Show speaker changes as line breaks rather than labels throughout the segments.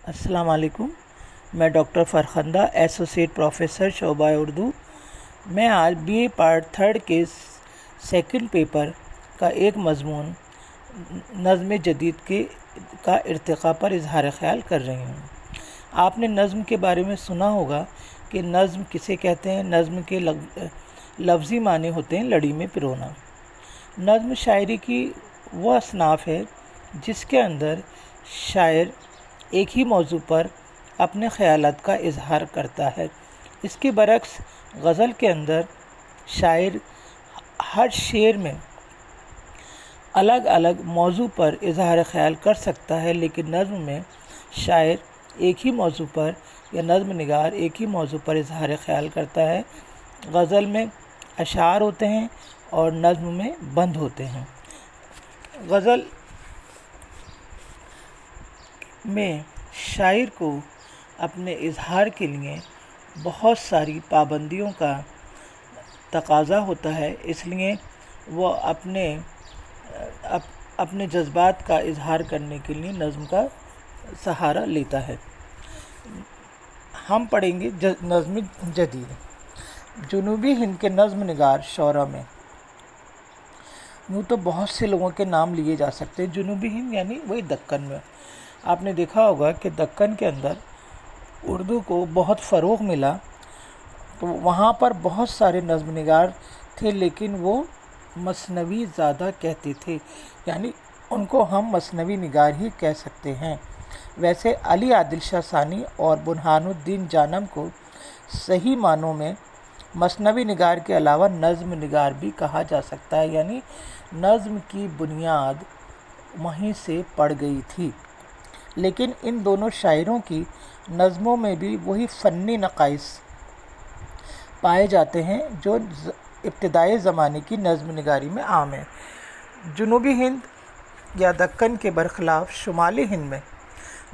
अस्सलाम वालेकुम। मैं डॉक्टर फ़रखंदा, एसोसिएट प्रोफेसर शोबा उर्दू। मैं आज बीए पार्ट थर्ड के सेकंड पेपर का एक मज़मून नज़्म जदीद का इर्तिक़ा पर इजहार ख़याल कर रही हूँ। आपने नज़्म के बारे में सुना होगा कि नज़्म किसे कहते हैं। नज़्म के लफ्ज़ी माने होते हैं लड़ी में पिरोना। नज़्म शायरी की वह असनाफ़ है जिसके अंदर शायर एक ही मौजू पर अपने ख़यालात का इजहार करता है। इसके बरक्स गज़ल के अंदर शायर हर शेर में अलग अलग मौजू पर इजहार ख़याल कर सकता है, लेकिन नज़्म में शायर एक ही मौजू पर या नज़्म निगार एक ही मौजू पर इजहार ख़याल करता है। गज़ल में अशार होते हैं और नज़्म में बंद होते हैं। गज़ल में शायर को अपने इजहार के लिए बहुत सारी पाबंदियों का तकाज़ा होता है, इसलिए वो अपने जज्बात का इजहार करने के लिए नज़्म का सहारा लेता है। हम पढ़ेंगे नज़्म जदीद। जुनूबी हिंद के नज़्म निगार शौरा में यूँ तो बहुत से लोगों के नाम लिए जा सकते हैं। जुनूबी हिंद यानी वही दक्कन में। आपने देखा होगा कि दक्कन के अंदर उर्दू को बहुत फ़रोग़ मिला, तो वहाँ पर बहुत सारे नज़्म निगार थे, लेकिन वो मसनवी ज़्यादा कहते थे, यानी उनको हम मसनवी निगार ही कह सकते हैं। वैसे अली आदिल शाह सानी और बुरहानुद्दीन जानम को सही मानों में मसनवी निगार के अलावा नज़्म निगार भी कहा जा सकता है, यानी नज़्म की बुनियाद वहीं से पड़ गई थी। लेकिन इन दोनों शायरों की नज़्मों में भी वही फ़न्नी नक़ाइस पाए जाते हैं जो इब्तिदाई ज़माने की नज़्म निगारी में आम है। जुनूबी हिंद या दक्कन के बरखिलाफ़ शुमाली हिंद में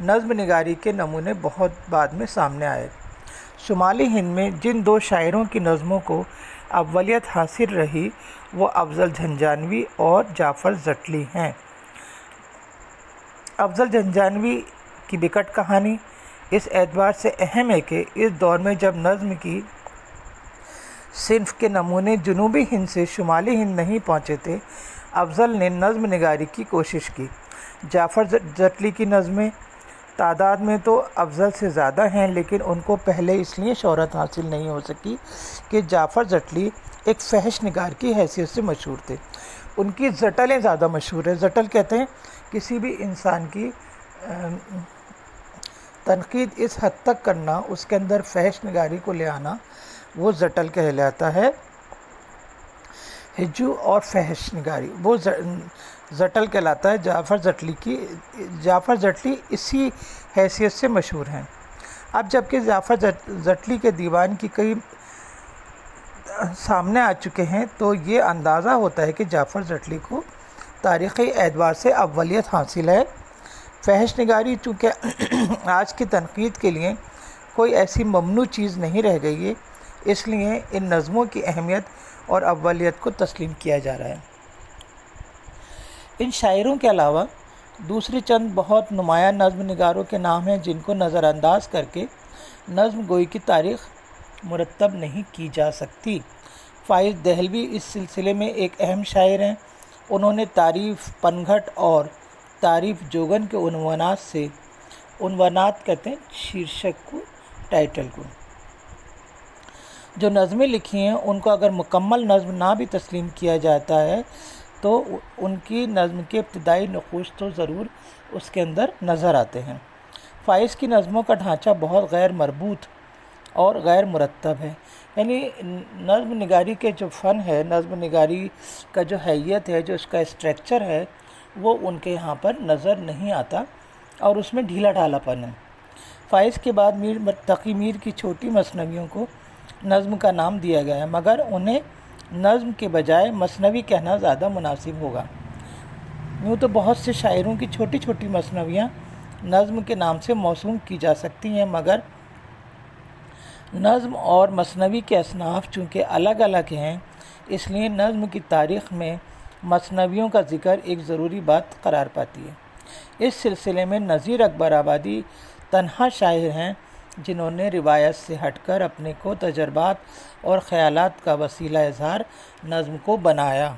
नज़्म निगारी के नमूने बहुत बाद में सामने आए। शुमाली हिंद में जिन दो शायरों की नज़्मों को अव्वलियत हासिल रही वो अफ़ज़ल झंझानवी और जाफ़र ज़टली हैं। अफ़ज़ल झंझानवी की बिकट कहानी इस एतबार से अहम है कि इस दौर में जब नज़्म की सिन्फ़ के नमूने जुनूबी हिंद से शुमाली हिंद नहीं पहुँचे थे, अफ़ज़ल ने नज़्म निगारी की कोशिश की। जाफ़र ज़टली की नज़में तादाद में तो अफ़ज़ल से ज़्यादा हैं, लेकिन उनको पहले इसलिए शोहरत हासिल नहीं हो सकी कि जाफ़र ज़टली एक फहश निगार की हैसियत से मशहूर थे। उनकी ज़टलें ज़्यादा मशहूर है। ज़टल कहते हैं किसी भी इंसान की तनकीद इस हद तक करना, उसके अंदर फहश निगारी को ले आना, वो ज़टल कहलाता है। हिज्जू और फहश निगारी वो ज़टल कहलाता है। जाफ़र ज़टली इसी हैसियत से मशहूर हैं। अब जबकि जाफ़र ज़टली के दीवान की कई सामने आ चुके हैं, तो ये अंदाज़ा होता है कि जाफ़र ज़टली को तारीख़ी एतबार से अव्वलियत हासिल है। फहश निगारी चूँकि आज की तनकीद के लिए कोई ऐसी ममनू चीज़ नहीं रह गई है, इसलिए इन नज़मों की अहमियत और अव्वलियत को तस्लीम किया जा रहा है। इन शायरों के अलावा दूसरे चंद बहुत नुमायाँ नज़्म निगारों के नाम हैं जिनको नज़रअंदाज करके नज़्म गोई की तारीख़ मुरतब नहीं की जा सकती। फ़ाइज़ दहलवी इस सिलसिले में एक अहम शायर हैं। उन्होंने तारीफ़ पनघट और तारीफ़ जोगन के उन्वानात कहते हैं शीर्षक को, टाइटल को, जो नज़में लिखी हैं उनको अगर मुकम्मल नज़्म ना भी तस्लीम किया जाता है तो उनकी नज़्म के इब्तिदाई नक़ूश तो ज़रूर उसके अंदर नज़र आते हैं। फ़ाइज़ की नज़मों का ढांचा बहुत गैर मरबूत और गैर मुरतब है, यानी नज़्म निगारी के जो फ़न है, नज़्म निगारी का जो हैयत है, जो उसका स्ट्रक्चर है, वो उनके यहाँ पर नज़र नहीं आता और उसमें ढीला ढालापन है। फ़ाइज़ के बाद मीर तक़ी मीर की छोटी मसनवियों को नज़्म का नाम दिया गया है, मगर उन्हें नज़्म के बजाय मसनवी कहना ज़्यादा मुनासिब होगा। यूँ तो बहुत से शायरों की छोटी छोटी मसनवियाँ नज़्म के नाम से मौसूम की जा सकती हैं, मगर नज़्म और मसनवी के असनाफ़ चूँकि अलग अलग हैं, इसलिए नज़्म की तारीख़ में मसनवियों का ज़िक्र एक ज़रूरी बात करार पाती है। इस सिलसिले में नज़ीर अकबर आबादी تنہا شاعر ہیں جنہوں نے روایت سے ہٹ کر اپنے کو تجربات اور خیالات کا وسیلہ اظہار نظم کو بنایا۔